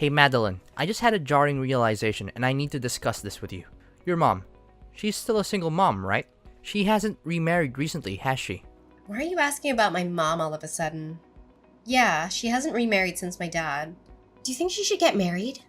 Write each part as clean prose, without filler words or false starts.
Hey Madeline, I just had a jarring realization and I need to discuss this with you. Your mom. She's still a single mom, right? She hasn't remarried recently, has she? Why are you asking about my mom all of a sudden? Yeah, she hasn't remarried since my dad. Do you think she should get married?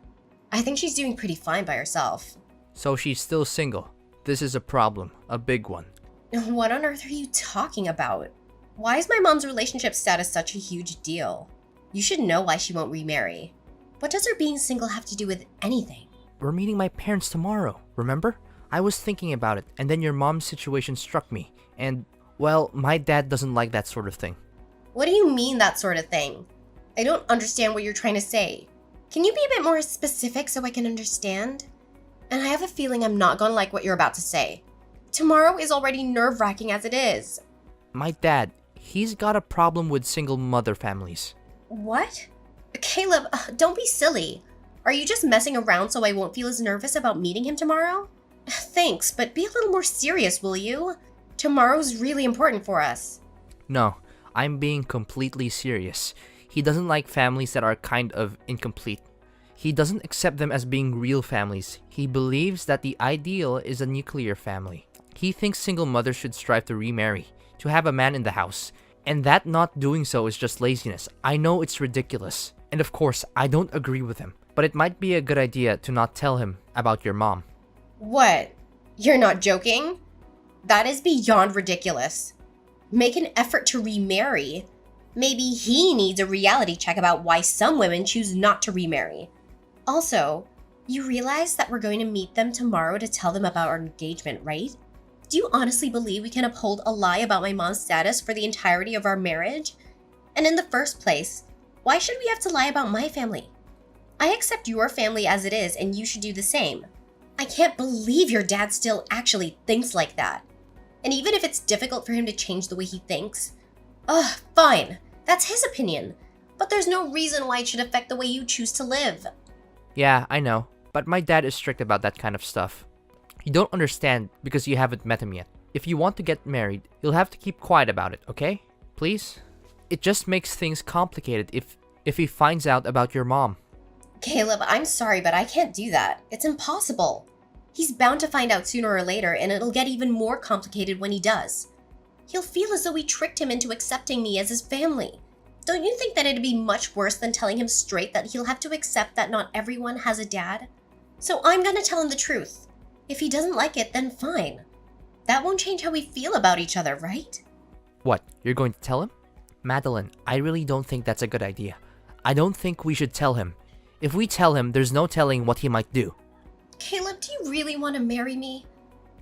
I think she's doing pretty fine by herself. So she's still single. This is a problem, a big one. What on earth are you talking about? Why is my mom's relationship status such a huge deal? You should know why she won't remarry. What does her being single have to do with anything? We're meeting my parents tomorrow, remember? I was thinking about it, and then your mom's situation struck me, and, well, my dad doesn't like that sort of thing. What do you mean, that sort of thing? I don't understand what you're trying to say. Can you be a bit more specific so I can understand? And I have a feeling I'm not gonna like what you're about to say. Tomorrow is already nerve-wracking as it is. My dad, he's got a problem with single mother families. What? Caleb, don't be silly. Are you just messing around so I won't feel as nervous about meeting him tomorrow? Thanks, but be a little more serious, will you? Tomorrow's really important for us. No, I'm being completely serious. He doesn't like families that are kind of incomplete. He doesn't accept them as being real families. He believes that the ideal is a nuclear family. He thinks single mothers should strive to remarry, to have a man in the house, and that not doing so is just laziness. I know it's ridiculous, and of course, I don't agree with him, but it might be a good idea to not tell him about your mom. What? You're not joking? That is beyond ridiculous. Make an effort to remarry. Maybe he needs a reality check about why some women choose not to remarry. Also, you realize that we're going to meet them tomorrow to tell them about our engagement, right? Do you honestly believe we can uphold a lie about my mom's status for the entirety of our marriage? And in the first place, why should we have to lie about my family? I accept your family as it is, and you should do the same. I can't believe your dad still actually thinks like that. And even if it's difficult for him to change the way he thinks, fine, that's his opinion. But there's no reason why it should affect the way you choose to live. Yeah, I know, but my dad is strict about that kind of stuff. You don't understand because you haven't met him yet. If you want to get married, you'll have to keep quiet about it, okay? Please? It just makes things complicated if he finds out about your mom. Caleb, I'm sorry, but I can't do that. It's impossible. He's bound to find out sooner or later, and it'll get even more complicated when he does. He'll feel as though we tricked him into accepting me as his family. Don't you think that it'd be much worse than telling him straight that he'll have to accept that not everyone has a dad? So I'm gonna tell him the truth. If he doesn't like it, then fine. That won't change how we feel about each other, right? What, you're going to tell him? Madeline, I really don't think that's a good idea. I don't think we should tell him. If we tell him, there's no telling what he might do. Caleb, do you really want to marry me?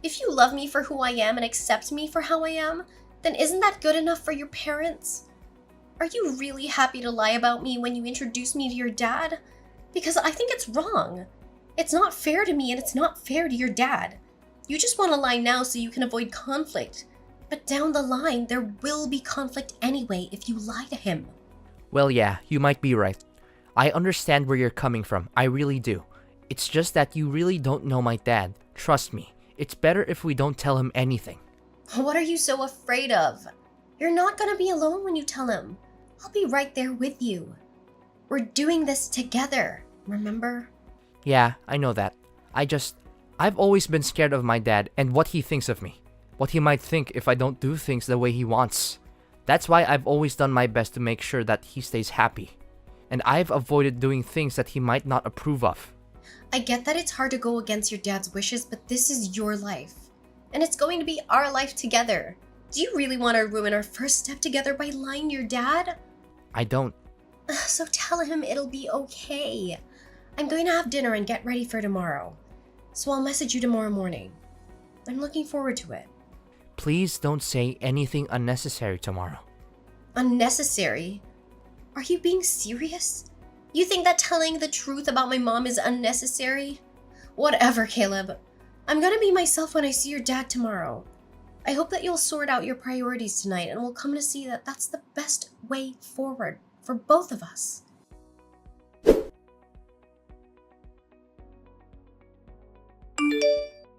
If you love me for who I am and accept me for how I am, then isn't that good enough for your parents? Are you really happy to lie about me when you introduce me to your dad? Because I think it's wrong. It's not fair to me and it's not fair to your dad. You just want to lie now so you can avoid conflict. But down the line, there will be conflict anyway if you lie to him. Well, yeah, you might be right. I understand where you're coming from, I really do. It's just that you really don't know my dad. Trust me, it's better if we don't tell him anything. What are you so afraid of? You're not gonna be alone when you tell him. I'll be right there with you. We're doing this together, remember? Yeah, I know that. I've always been scared of my dad and what he thinks of me. What he might think if I don't do things the way he wants. That's why I've always done my best to make sure that he stays happy. And I've avoided doing things that he might not approve of. I get that it's hard to go against your dad's wishes, but this is your life. And it's going to be our life together. Do you really want to ruin our first step together by lying to your dad? I don't. So tell him it'll be okay. I'm going to have dinner and get ready for tomorrow. So I'll message you tomorrow morning. I'm looking forward to it. Please don't say anything unnecessary tomorrow. Unnecessary? Are you being serious? You think that telling the truth about my mom is unnecessary? Whatever, Caleb. I'm gonna be myself when I see your dad tomorrow. I hope that you'll sort out your priorities tonight and we'll come to see that that's the best way forward for both of us.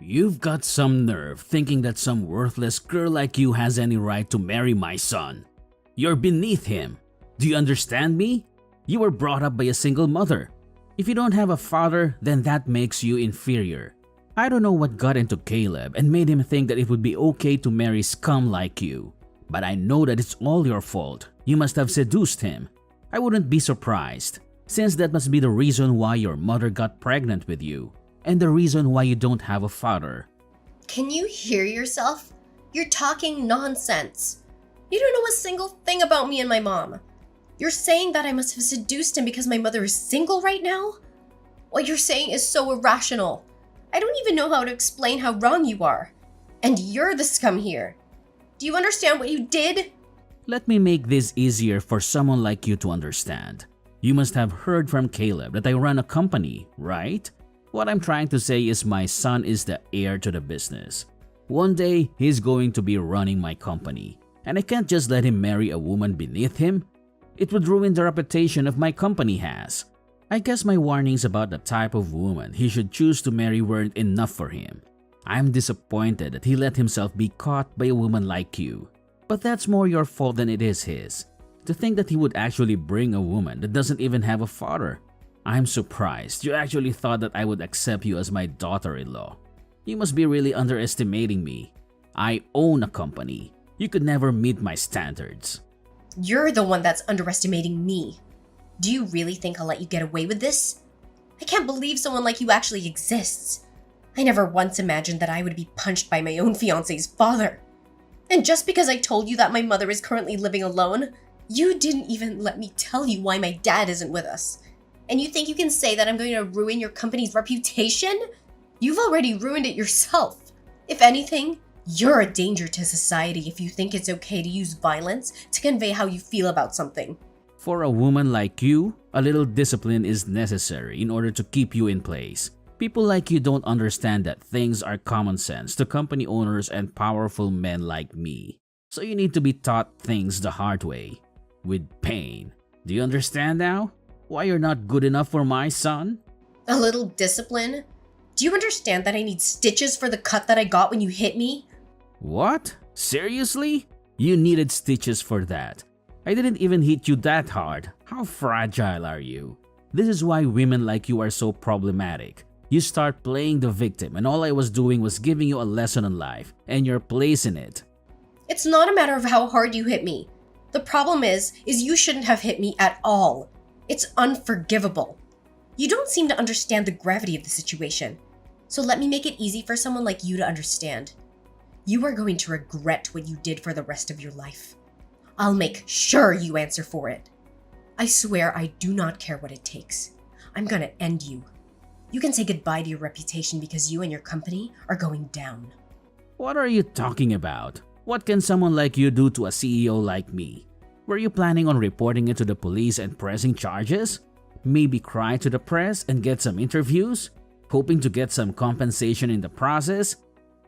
You've got some nerve thinking that some worthless girl like you has any right to marry my son. You're beneath him. Do you understand me? You were brought up by a single mother. If you don't have a father, then that makes you inferior. I don't know what got into Caleb and made him think that it would be okay to marry scum like you. But I know that it's all your fault. You must have seduced him. I wouldn't be surprised, since that must be the reason why your mother got pregnant with you, and the reason why you don't have a father. Can you hear yourself? You're talking nonsense. You don't know a single thing about me and my mom. You're saying that I must have seduced him because my mother is single right now? What you're saying is so irrational. I don't even know how to explain how wrong you are. And you're the scum here. Do you understand what you did? Let me make this easier for someone like you to understand. You must have heard from Caleb that I run a company, right? What I'm trying to say is my son is the heir to the business. One day, he's going to be running my company, and I can't just let him marry a woman beneath him. It would ruin the reputation of my company has. I guess my warnings about the type of woman he should choose to marry weren't enough for him. I'm disappointed that he let himself be caught by a woman like you. But that's more your fault than it is his. To think that he would actually bring a woman that doesn't even have a father. I'm surprised you actually thought that I would accept you as my daughter-in-law. You must be really underestimating me. I own a company. You could never meet my standards. You're the one that's underestimating me. Do you really think I'll let you get away with this? I can't believe someone like you actually exists. I never once imagined that I would be punched by my own fiancé's father. And just because I told you that my mother is currently living alone, you didn't even let me tell you why my dad isn't with us. And you think you can say that I'm going to ruin your company's reputation? You've already ruined it yourself. If anything, you're a danger to society if you think it's okay to use violence to convey how you feel about something. For a woman like you, a little discipline is necessary in order to keep you in place. People like you don't understand that things are common sense to company owners and powerful men like me. So you need to be taught things the hard way, with pain. Do you understand now? Why you're not good enough for my son? A little discipline? Do you understand that I need stitches for the cut that I got when you hit me? What? Seriously? You needed stitches for that. I didn't even hit you that hard. How fragile are you? This is why women like you are so problematic. You start playing the victim and all I was doing was giving you a lesson on life and your place in it. It's not a matter of how hard you hit me. The problem is you shouldn't have hit me at all. It's unforgivable. You don't seem to understand the gravity of the situation. So let me make it easy for someone like you to understand. You are going to regret what you did for the rest of your life. I'll make sure you answer for it. I swear I do not care what it takes. I'm gonna end you. You can say goodbye to your reputation because you and your company are going down. What are you talking about? What can someone like you do to a CEO like me? Were you planning on reporting it to the police and pressing charges? Maybe cry to the press and get some interviews? Hoping to get some compensation in the process?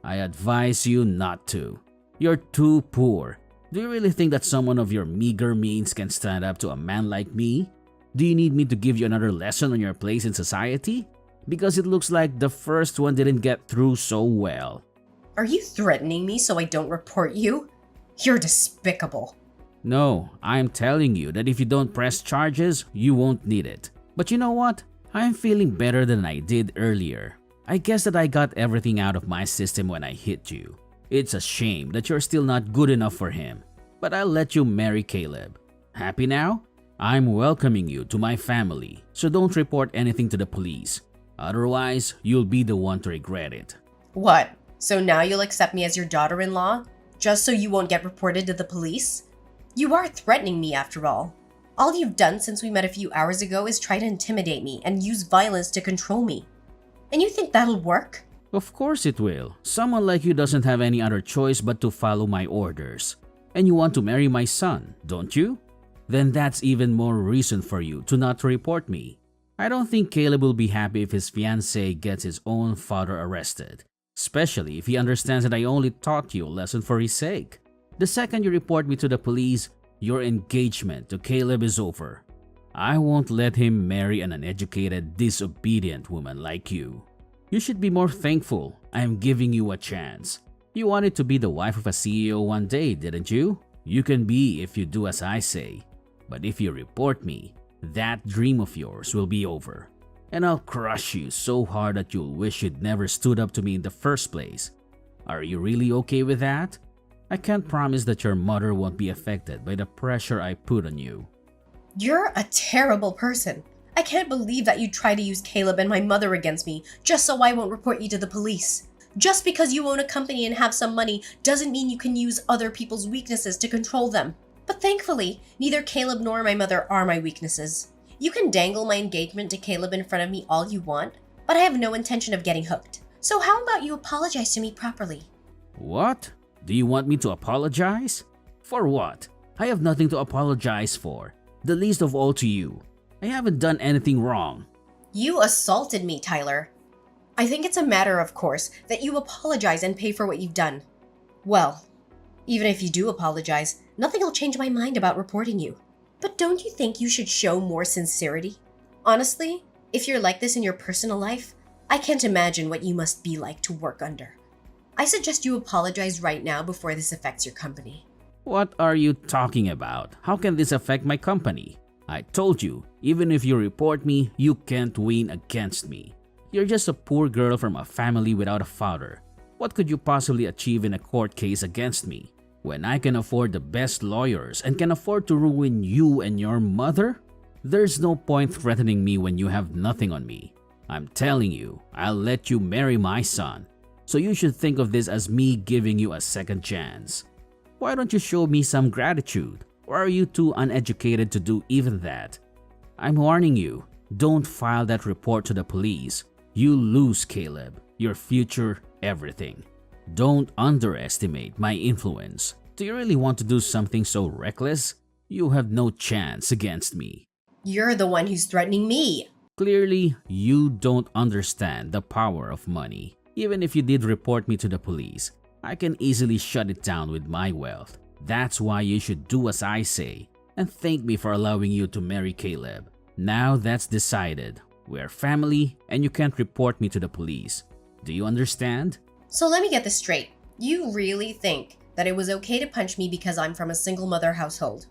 I advise you not to. You're too poor. Do you really think that someone of your meager means can stand up to a man like me? Do you need me to give you another lesson on your place in society? Because it looks like the first one didn't get through so well. Are you threatening me so I don't report you? You're despicable. No, I'm telling you that if you don't press charges, you won't need it. But you know what? I'm feeling better than I did earlier. I guess that I got everything out of my system when I hit you. It's a shame that you're still not good enough for him. But I'll let you marry Caleb. Happy now? I'm welcoming you to my family, so don't report anything to the police. Otherwise, you'll be the one to regret it. What? So now you'll accept me as your daughter-in-law? Just so you won't get reported to the police? You are threatening me after all. All you've done since we met a few hours ago is try to intimidate me and use violence to control me. And you think that'll work? Of course it will. Someone like you doesn't have any other choice but to follow my orders. And you want to marry my son, don't you? Then that's even more reason for you to not report me. I don't think Caleb will be happy if his fiancée gets his own father arrested, especially if he understands that I only taught you a lesson for his sake. The second you report me to the police, your engagement to Caleb is over. I won't let him marry an uneducated, disobedient woman like you. You should be more thankful I'm giving you a chance. You wanted to be the wife of a CEO one day, didn't you? You can be if you do as I say. But if you report me, that dream of yours will be over. and I'll crush you so hard that you'll wish you'd never stood up to me in the first place. Are you really okay with that? I can't promise that your mother won't be affected by the pressure I put on you. You're a terrible person. I can't believe that you try to use Caleb and my mother against me just so I won't report you to the police. Just because you own a company and have some money doesn't mean you can use other people's weaknesses to control them. But thankfully, neither Caleb nor my mother are my weaknesses. You can dangle my engagement to Caleb in front of me all you want, but I have no intention of getting hooked. So how about you apologize to me properly? What? Do you want me to apologize? For what? I have nothing to apologize for, the least of all to you. I haven't done anything wrong. You assaulted me, Tyler. I think it's a matter of course that you apologize and pay for what you've done. Well, even if you do apologize, nothing will change my mind about reporting you. But don't you think you should show more sincerity? Honestly, if you're like this in your personal life, I can't imagine what you must be like to work under. I suggest you apologize right now before this affects your company. What are you talking about? How can this affect my company? I told you, even if you report me, you can't win against me. You're just a poor girl from a family without a father. What could you possibly achieve in a court case against me? When I can afford the best lawyers and can afford to ruin you and your mother? There's no point threatening me when you have nothing on me. I'm telling you, I'll let you marry my son. So you should think of this as me giving you a second chance. Why don't you show me some gratitude? Or are you too uneducated to do even that? I'm warning you, don't file that report to the police. You lose, Caleb, your future, everything. Don't underestimate my influence. Do you really want to do something so reckless? You have no chance against me. You're the one who's threatening me. Clearly, you don't understand the power of money. Even if you did report me to the police, I can easily shut it down with my wealth. That's why you should do as I say and thank me for allowing you to marry Caleb. Now that's decided. We're family and you can't report me to the police. Do you understand? So let me get this straight. You really think that it was okay to punch me because I'm from a single mother household?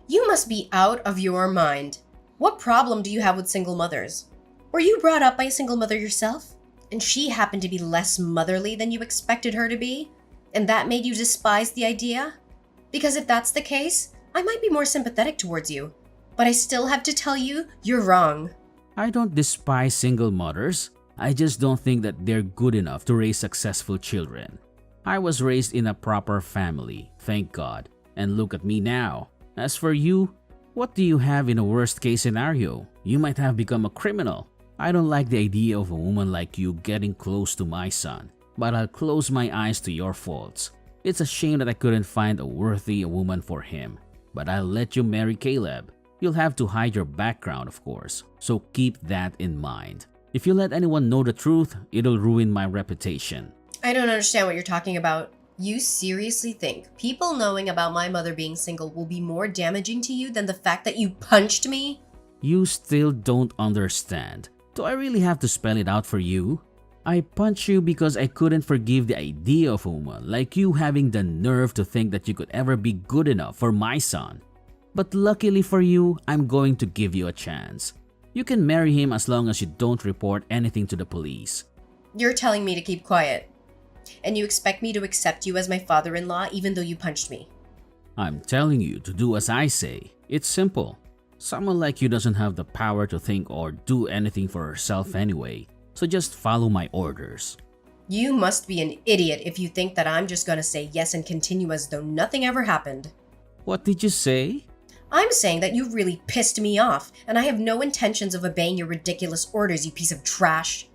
You must be out of your mind. What problem do you have with single mothers? Were you brought up by a single mother yourself? And she happened to be less motherly than you expected her to be? And that made you despise the idea? Because if that's the case, I might be more sympathetic towards you. But I still have to tell you, you're wrong. I don't despise single mothers. I just don't think that they're good enough to raise successful children. I was raised in a proper family, thank God. And look at me now. As for you, what do you have in a worst case scenario? You might have become a criminal. I don't like the idea of a woman like you getting close to my son, but I'll close my eyes to your faults. It's a shame that I couldn't find a worthy woman for him, but I'll let you marry Caleb. You'll have to hide your background, of course, so keep that in mind. If you let anyone know the truth, it'll ruin my reputation. I don't understand what you're talking about. You seriously think people knowing about my mother being single will be more damaging to you than the fact that you punched me? You still don't understand. Do I really have to spell it out for you? I punched you because I couldn't forgive the idea of a woman like you having the nerve to think that you could ever be good enough for my son. But luckily for you, I'm going to give you a chance. You can marry him as long as you don't report anything to the police. You're telling me to keep quiet. And you expect me to accept you as my father-in-law even though you punched me. I'm telling you to do as I say. It's simple. Someone like you doesn't have the power to think or do anything for herself anyway, so just follow my orders. You must be an idiot if you think that I'm just gonna say yes and continue as though nothing ever happened. What did you say? I'm saying that you really pissed me off, and I have no intentions of obeying your ridiculous orders, you piece of trash.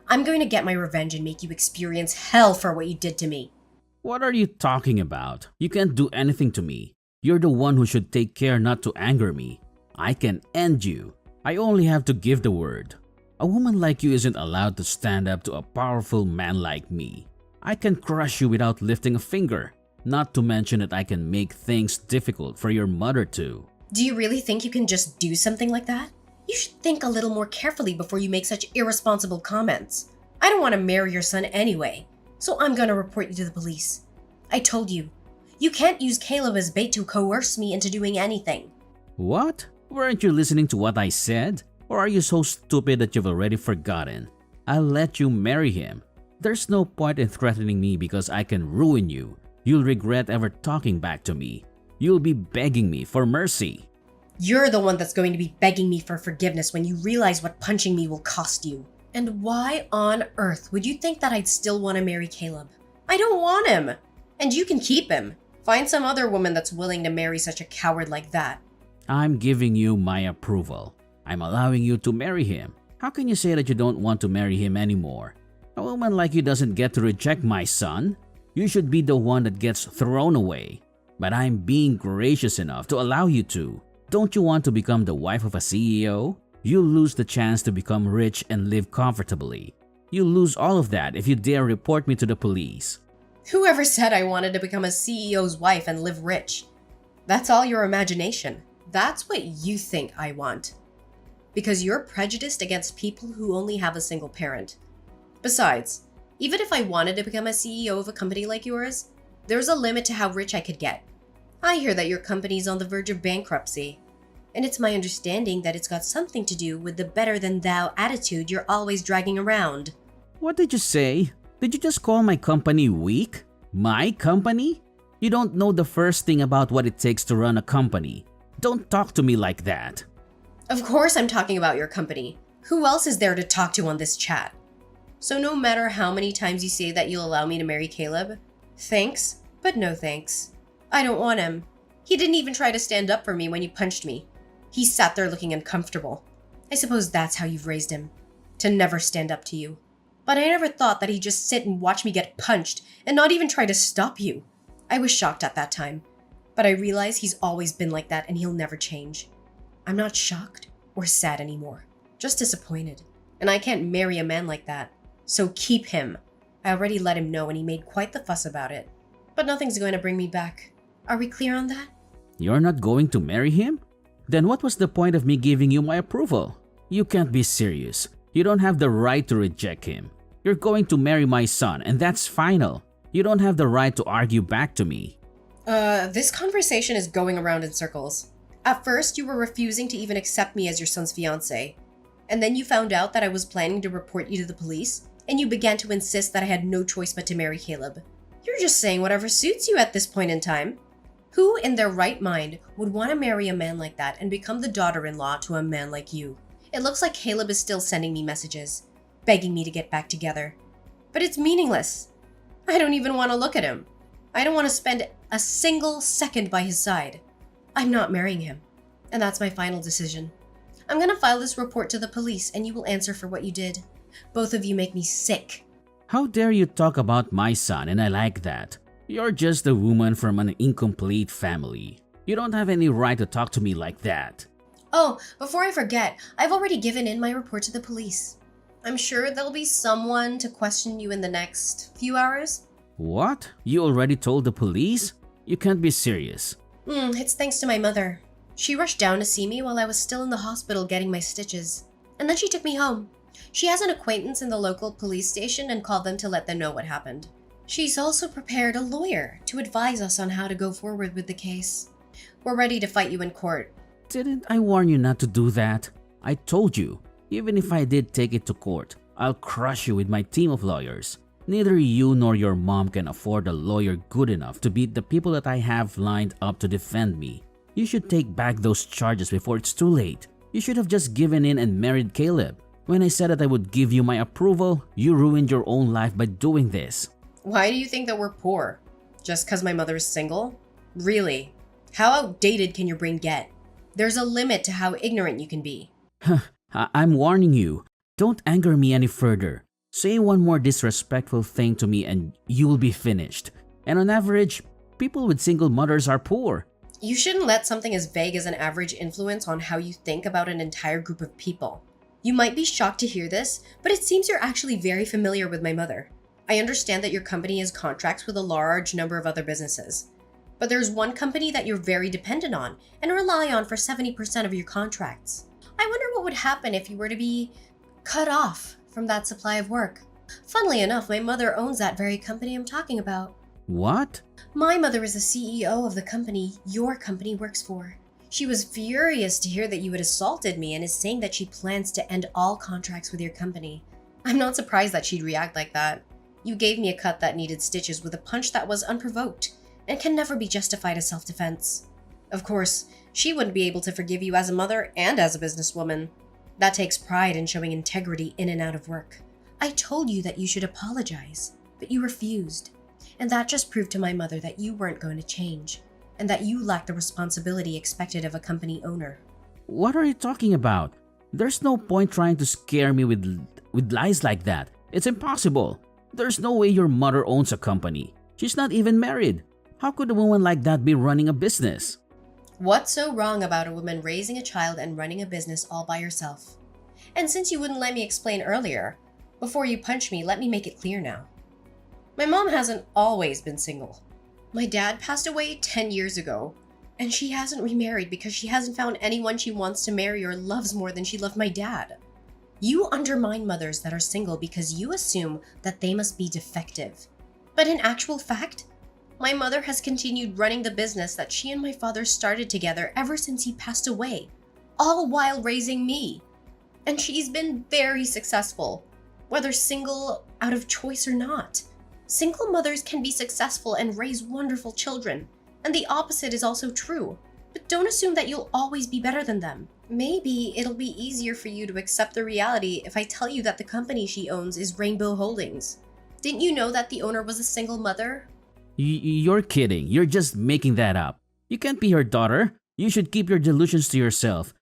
I'm going to get my revenge and make you experience hell for what you did to me. What are you talking about? You can't do anything to me. You're the one who should take care not to anger me. I can end you. I only have to give the word. A woman like you isn't allowed to stand up to a powerful man like me. I can crush you without lifting a finger. Not to mention that I can make things difficult for your mother too. Do you really think you can just do something like that? You should think a little more carefully before you make such irresponsible comments. I don't want to marry your son anyway, so I'm going to report you to the police. I told you, you can't use Caleb as bait to coerce me into doing anything. What? Weren't you listening to what I said? Or are you so stupid that you've already forgotten? I'll let you marry him. There's no point in threatening me because I can ruin you. You'll regret ever talking back to me. You'll be begging me for mercy. You're the one that's going to be begging me for forgiveness when you realize what punching me will cost you. And why on earth would you think that I'd still want to marry Caleb? I don't want him. And you can keep him. Find some other woman that's willing to marry such a coward like that. I'm giving you my approval. I'm allowing you to marry him. How can you say that you don't want to marry him anymore? A woman like you doesn't get to reject my son. You should be the one that gets thrown away. But I'm being gracious enough to allow you to. Don't you want to become the wife of a CEO? You'll lose the chance to become rich and live comfortably. You'll lose all of that if you dare report me to the police. Whoever said I wanted to become a CEO's wife and live rich? That's all your imagination. That's what you think I want. Because you're prejudiced against people who only have a single parent. Besides, even if I wanted to become a CEO of a company like yours, there's a limit to how rich I could get. I hear that your company's on the verge of bankruptcy, and it's my understanding that it's got something to do with the better-than-thou attitude you're always dragging around. What did you say? Did you just call my company weak? My company? You don't know the first thing about what it takes to run a company. Don't talk to me like that. Of course I'm talking about your company. Who else is there to talk to on this chat? So no matter how many times you say that you'll allow me to marry Caleb, thanks, but no thanks. I don't want him. He didn't even try to stand up for me when you punched me. He sat there looking uncomfortable. I suppose that's how you've raised him. To never stand up to you. But I never thought that he'd just sit and watch me get punched and not even try to stop you. I was shocked at that time. But I realize he's always been like that and he'll never change. I'm not shocked or sad anymore. Just disappointed. And I can't marry a man like that. So keep him. I already let him know and he made quite the fuss about it. But nothing's going to bring me back. Are we clear on that? You're not going to marry him? Then what was the point of me giving you my approval? You can't be serious. You don't have the right to reject him. You're going to marry my son and that's final. You don't have the right to argue back to me. This conversation is going around in circles. At first, you were refusing to even accept me as your son's fiancé. And then you found out that I was planning to report you to the police, and you began to insist that I had no choice but to marry Caleb. You're just saying whatever suits you at this point in time. Who in their right mind would want to marry a man like that and become the daughter-in-law to a man like you? It looks like Caleb is still sending me messages, begging me to get back together. But it's meaningless. I don't even want to look at him. I don't want to spend a single second by his side. I'm not marrying him. And that's my final decision. I'm gonna file this report to the police and you will answer for what you did. Both of you make me sick. How dare you talk about my son, and I like that. You're just a woman from an incomplete family. You don't have any right to talk to me like that. Oh, before I forget, I've already given in my report to the police. I'm sure there'll be someone to question you in the next few hours. What? You already told the police? You can't be serious. It's thanks to my mother. She rushed down to see me while I was still in the hospital getting my stitches. And then she took me home. She has an acquaintance in the local police station and called them to let them know what happened. She's also prepared a lawyer to advise us on how to go forward with the case. We're ready to fight you in court. Didn't I warn you not to do that? I told you, even if I did take it to court, I'll crush you with my team of lawyers. Neither you nor your mom can afford a lawyer good enough to beat the people that I have lined up to defend me. You should take back those charges before it's too late. You should have just given in and married Caleb. When I said that I would give you my approval, you ruined your own life by doing this. Why do you think that we're poor? Just because my mother is single? Really? How outdated can your brain get? There's a limit to how ignorant you can be. I'm warning you. Don't anger me any further. Say one more disrespectful thing to me and you will be finished. And on average, people with single mothers are poor. You shouldn't let something as vague as an average influence on how you think about an entire group of people. You might be shocked to hear this, but it seems you're actually very familiar with my mother. I understand that your company has contracts with a large number of other businesses. But there's one company that you're very dependent on and rely on for 70% of your contracts. I wonder what would happen if you were to be cut off from that supply of work. Funnily enough, my mother owns that very company I'm talking about. What? My mother is the CEO of the company your company works for. She was furious to hear that you had assaulted me and is saying that she plans to end all contracts with your company. I'm not surprised that she'd react like that. You gave me a cut that needed stitches with a punch that was unprovoked and can never be justified as self-defense. Of course, she wouldn't be able to forgive you as a mother and as a businesswoman. That takes pride in showing integrity in and out of work. I told you that you should apologize, but you refused. And that just proved to my mother that you weren't going to change, and that you lack the responsibility expected of a company owner. What are you talking about? There's no point trying to scare me with lies like that. It's impossible. There's no way your mother owns a company. She's not even married. How could a woman like that be running a business? What's so wrong about a woman raising a child and running a business all by herself? And since you wouldn't let me explain earlier, before you punch me, let me make it clear now. My mom hasn't always been single. My dad passed away 10 years ago, and she hasn't remarried because she hasn't found anyone she wants to marry or loves more than she loved my dad. You undermine mothers that are single because you assume that they must be defective. But in actual fact, my mother has continued running the business that she and my father started together ever since he passed away, all while raising me. And she's been very successful, whether single, out of choice or not. Single mothers can be successful and raise wonderful children, and the opposite is also true. But don't assume that you'll always be better than them. Maybe it'll be easier for you to accept the reality if I tell you that the company she owns is Rainbow Holdings. Didn't you know that the owner was a single mother? You're kidding. You're just making that up. You can't be her daughter. You should keep your delusions to yourself.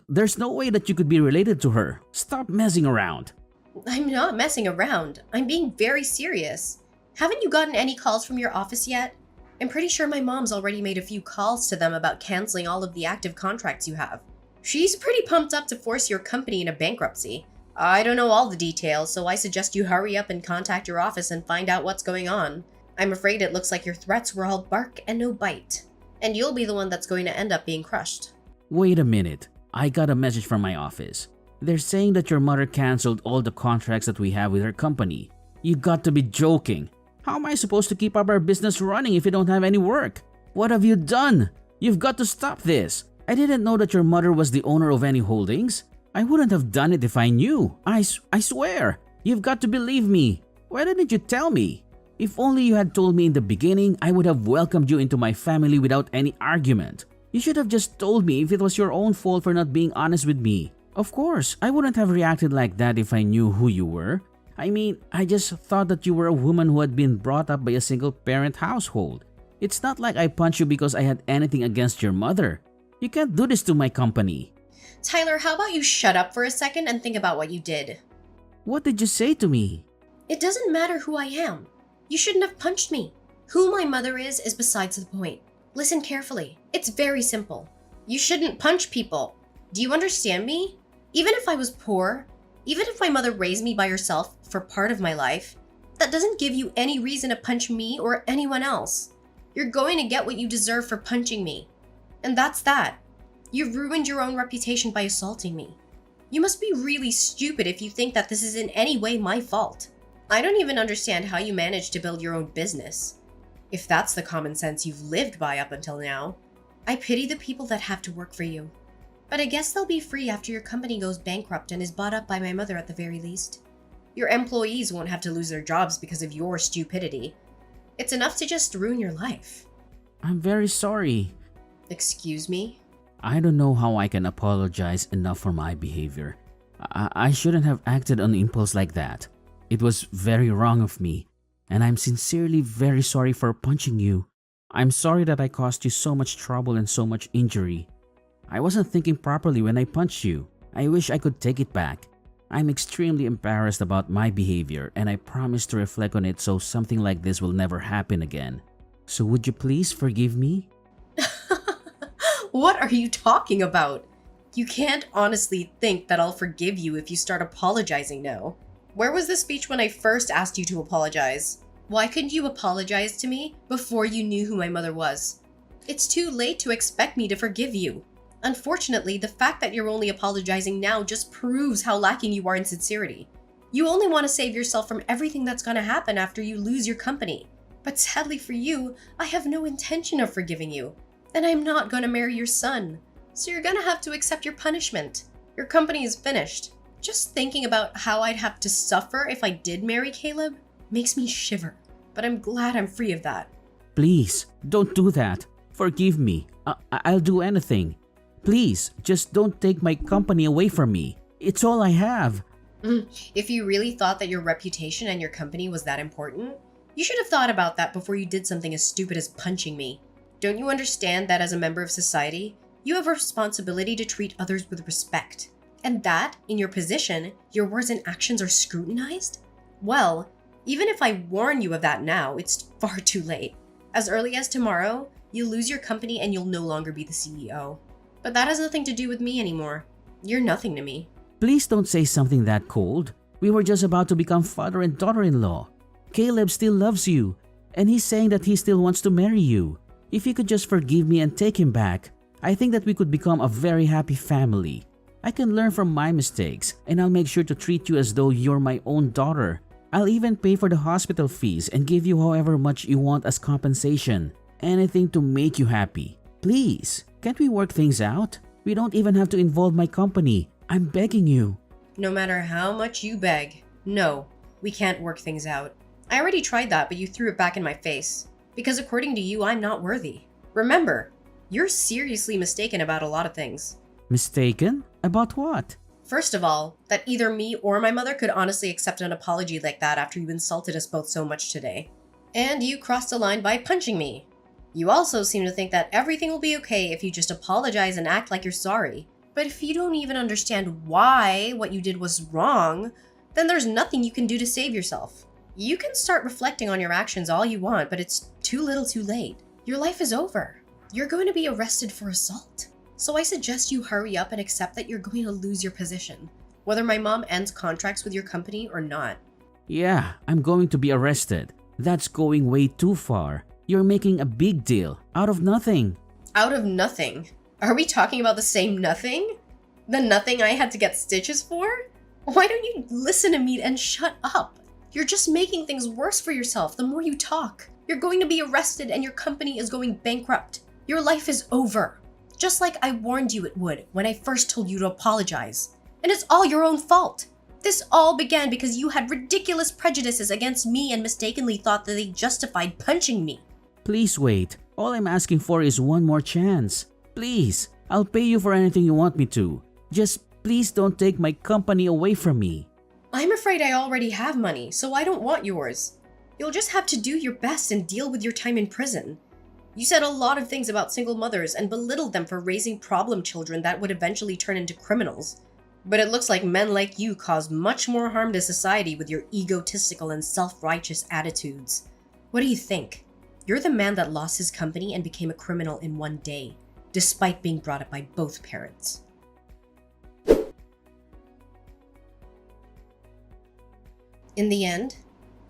There's no way that you could be related to her. Stop messing around. I'm not messing around. I'm being very serious. Haven't you gotten any calls from your office yet? I'm pretty sure my mom's already made a few calls to them about canceling all of the active contracts you have. She's pretty pumped up to force your company into bankruptcy. I don't know all the details, so I suggest you hurry up and contact your office and find out what's going on. I'm afraid it looks like your threats were all bark and no bite, and you'll be the one that's going to end up being crushed. Wait a minute. I got a message from my office. They're saying that your mother canceled all the contracts that we have with her company. You got to be joking. How am I supposed to keep up our business running if you don't have any work? What have you done? You've got to stop this. I didn't know that your mother was the owner of any holdings. I wouldn't have done it if I knew. I swear. You've got to believe me. Why didn't you tell me? If only you had told me in the beginning, I would have welcomed you into my family without any argument. You should have just told me if it was your own fault for not being honest with me. Of course, I wouldn't have reacted like that if I knew who you were. I mean, I just thought that you were a woman who had been brought up by a single-parent household. It's not like I punched you because I had anything against your mother. You can't do this to my company. Tyler, how about you shut up for a second and think about what you did? What did you say to me? It doesn't matter who I am. You shouldn't have punched me. Who my mother is besides the point. Listen carefully. It's very simple. You shouldn't punch people. Do you understand me? Even if I was poor, even if my mother raised me by herself for part of my life, that doesn't give you any reason to punch me or anyone else. You're going to get what you deserve for punching me. And that's that. You've ruined your own reputation by assaulting me. You must be really stupid if you think that this is in any way my fault. I don't even understand how you managed to build your own business. If that's the common sense you've lived by up until now, I pity the people that have to work for you. But I guess they'll be free after your company goes bankrupt and is bought up by my mother at the very least. Your employees won't have to lose their jobs because of your stupidity. It's enough to just ruin your life. I'm very sorry. Excuse me? I don't know how I can apologize enough for my behavior. I shouldn't have acted on impulse like that. It was very wrong of me, and I'm sincerely very sorry for punching you. I'm sorry that I caused you so much trouble and so much injury. I wasn't thinking properly when I punched you. I wish I could take it back. I'm extremely embarrassed about my behavior, and I promise to reflect on it so something like this will never happen again. So would you please forgive me? What are you talking about? You can't honestly think that I'll forgive you if you start apologizing now. Where was the speech when I first asked you to apologize? Why couldn't you apologize to me before you knew who my mother was? It's too late to expect me to forgive you. Unfortunately, the fact that you're only apologizing now just proves how lacking you are in sincerity. You only want to save yourself from everything that's going to happen after you lose your company. But sadly for you, I have no intention of forgiving you. then I'm not gonna marry your son. So you're gonna have to accept your punishment. Your company is finished. Just thinking about how I'd have to suffer if I did marry Caleb makes me shiver. But I'm glad I'm free of that. Please, don't do that. Forgive me. I'll do anything. Please, just don't take my company away from me. It's all I have. If you really thought that your reputation and your company was that important, you should have thought about that before you did something as stupid as punching me. Don't you understand that as a member of society, you have a responsibility to treat others with respect? And that, in your position, your words and actions are scrutinized? Well, even if I warn you of that now, it's far too late. As early as tomorrow, you'll lose your company and you'll no longer be the CEO. But that has nothing to do with me anymore. You're nothing to me. Please don't say something that cold. We were just about to become father and daughter-in-law. Caleb still loves you, and he's saying that he still wants to marry you. If you could just forgive me and take him back, I think that we could become a very happy family. I can learn from my mistakes, and I'll make sure to treat you as though you're my own daughter. I'll even pay for the hospital fees and give you however much you want as compensation. Anything to make you happy. Please, can't we work things out? We don't even have to involve my company. I'm begging you. No matter how much you beg, no, we can't work things out. I already tried that, but you threw it back in my face. Because according to you, I'm not worthy. Remember, you're seriously mistaken about a lot of things. Mistaken? About what? First of all, that either me or my mother could honestly accept an apology like that after you insulted us both so much today. And you crossed the line by punching me. You also seem to think that everything will be okay if you just apologize and act like you're sorry. But if you don't even understand why what you did was wrong, then there's nothing you can do to save yourself. You can start reflecting on your actions all you want, but it's too little too late. Your life is over. You're going to be arrested for assault. So I suggest you hurry up and accept that you're going to lose your position, whether my mom ends contracts with your company or not. Yeah, I'm going to be arrested. That's going way too far. You're making a big deal out of nothing. Out of nothing? Are we talking about the same nothing? The nothing I had to get stitches for? Why don't you listen to me and shut up? You're just making things worse for yourself the more you talk. You're going to be arrested and your company is going bankrupt. Your life is over. Just like I warned you it would when I first told you to apologize. And it's all your own fault. This all began because you had ridiculous prejudices against me and mistakenly thought that they justified punching me. Please wait. All I'm asking for is one more chance. Please, I'll pay you for anything you want me to. Just please don't take my company away from me. I'm afraid I already have money, so I don't want yours. You'll just have to do your best and deal with your time in prison. You said a lot of things about single mothers and belittled them for raising problem children that would eventually turn into criminals. But it looks like men like you cause much more harm to society with your egotistical and self-righteous attitudes. What do you think? You're the man that lost his company and became a criminal in one day, despite being brought up by both parents. In the end,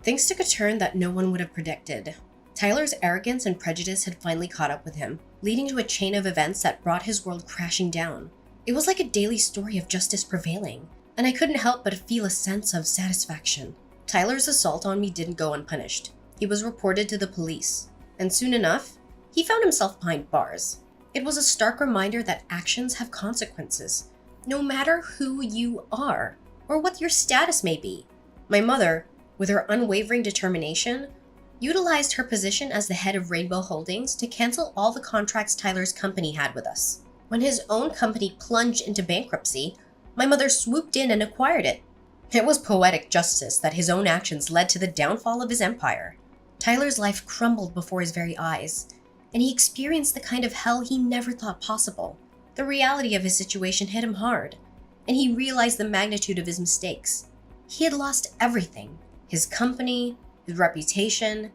things took a turn that no one would have predicted. Tyler's arrogance and prejudice had finally caught up with him, leading to a chain of events that brought his world crashing down. It was like a daily story of justice prevailing, and I couldn't help but feel a sense of satisfaction. Tyler's assault on me didn't go unpunished. He was reported to the police, and soon enough, he found himself behind bars. It was a stark reminder that actions have consequences, no matter who you are, or what your status may be. My mother, with her unwavering determination, utilized her position as the head of Rainbow Holdings to cancel all the contracts Tyler's company had with us. When his own company plunged into bankruptcy, my mother swooped in and acquired it. It was poetic justice that his own actions led to the downfall of his empire. Tyler's life crumbled before his very eyes, and he experienced the kind of hell he never thought possible. The reality of his situation hit him hard, and he realized the magnitude of his mistakes. He had lost everything: his company, his reputation,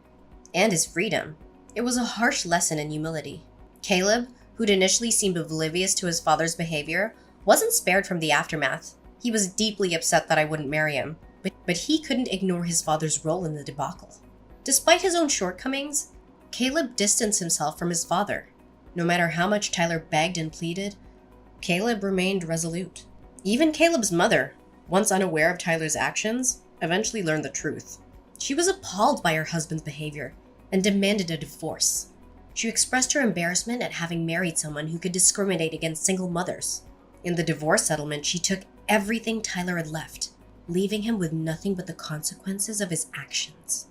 and his freedom. It was a harsh lesson in humility. Caleb, who'd initially seemed oblivious to his father's behavior, wasn't spared from the aftermath. He was deeply upset that I wouldn't marry him, but he couldn't ignore his father's role in the debacle. Despite his own shortcomings, Caleb distanced himself from his father. No matter how much Tyler begged and pleaded, Caleb remained resolute. Even Caleb's mother, once unaware of Tyler's actions, eventually learned the truth. She was appalled by her husband's behavior and demanded a divorce. She expressed her embarrassment at having married someone who could discriminate against single mothers. In the divorce settlement, she took everything Tyler had left, leaving him with nothing but the consequences of his actions.